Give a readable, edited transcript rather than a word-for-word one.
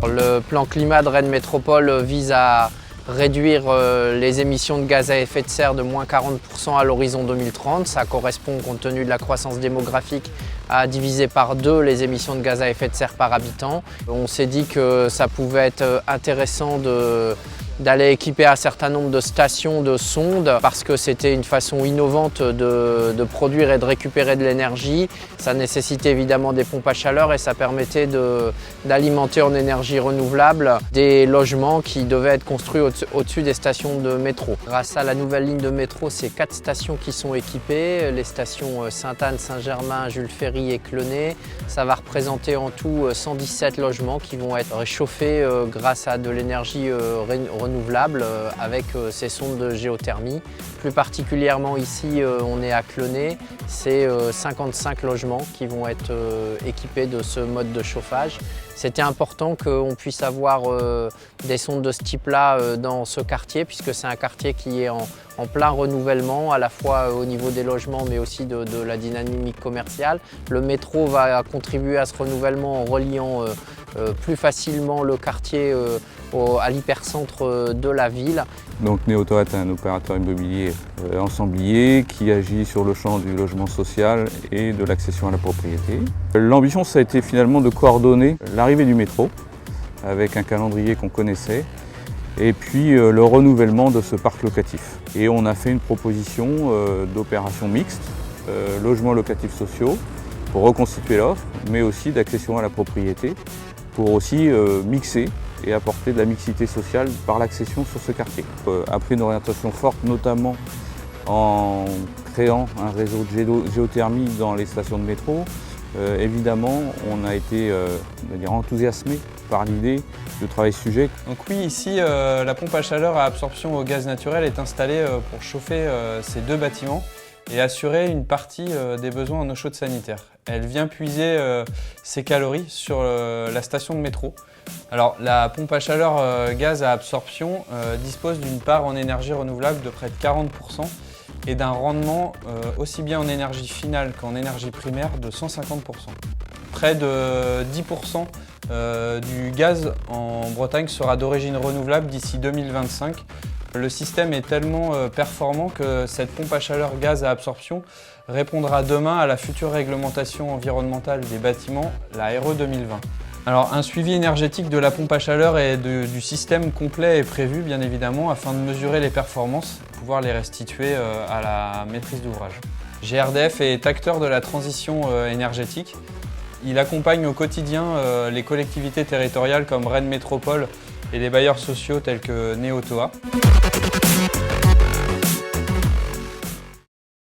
Le plan climat de Rennes Métropole vise à réduire les émissions de gaz à effet de serre de moins 40% à l'horizon 2030. Ça correspond, compte tenu de la croissance démographique, à diviser par 2 les émissions de gaz à effet de serre par habitant. On s'est dit que ça pouvait être intéressant d'aller équiper un certain nombre de stations de sondes parce que c'était une façon innovante de produire et de récupérer de l'énergie. Ça nécessitait évidemment des pompes à chaleur et ça permettait d'alimenter en énergie renouvelable des logements qui devaient être construits au-dessus des stations de métro. Grâce à la nouvelle ligne de métro, c'est 4 stations qui sont équipées, les stations Sainte-Anne, Saint-Germain, Jules Ferry et Clenay. Ça va représenter en tout 117 logements qui vont être réchauffés grâce à de l'énergie renouvelable avec ces sondes de géothermie. Plus particulièrement ici, on est à Clenay, c'est 55 logements qui vont être équipés de ce mode de chauffage. C'était important qu'on puisse avoir des sondes de ce type-là dans ce quartier puisque c'est un quartier qui est en plein renouvellement, à la fois au niveau des logements mais aussi de la dynamique commerciale. Le métro va contribuer à ce renouvellement en reliant plus facilement le quartier à l'hypercentre de la ville. Donc Néotoa est un opérateur immobilier ensemblier qui agit sur le champ du logement social et de l'accession à la propriété. L'ambition, ça a été finalement de coordonner l'arrivée du métro avec un calendrier qu'on connaissait et puis le renouvellement de ce parc locatif. Et on a fait une proposition d'opération mixte, logements locatifs sociaux, pour reconstituer l'offre, mais aussi d'accession à la propriété, pour aussi mixer et apporter de la mixité sociale par l'accession sur ce quartier. Après une orientation forte, notamment en créant un réseau de géothermie dans les stations de métro, évidemment, on a été enthousiasmé par l'idée de travailler ce sujet. Donc oui, ici, la pompe à chaleur à absorption au gaz naturel est installée pour chauffer ces 2 bâtiments et assurer une partie des besoins en eau chaude sanitaire. Elle vient puiser ses calories sur la station de métro. Alors, la pompe à chaleur gaz à absorption dispose d'une part en énergie renouvelable de près de 40% et d'un rendement aussi bien en énergie finale qu'en énergie primaire de 150%. Près de 10% du gaz en Bretagne sera d'origine renouvelable d'ici 2025. Le système est tellement performant que cette pompe à chaleur gaz à absorption répondra demain à la future réglementation environnementale des bâtiments, la RE 2020. Alors, un suivi énergétique de la pompe à chaleur et du système complet est prévu, bien évidemment, afin de mesurer les performances et pouvoir les restituer à la maîtrise d'ouvrage. GRDF est acteur de la transition énergétique. Il accompagne au quotidien les collectivités territoriales comme Rennes Métropole et les bailleurs sociaux tels que Néotoa.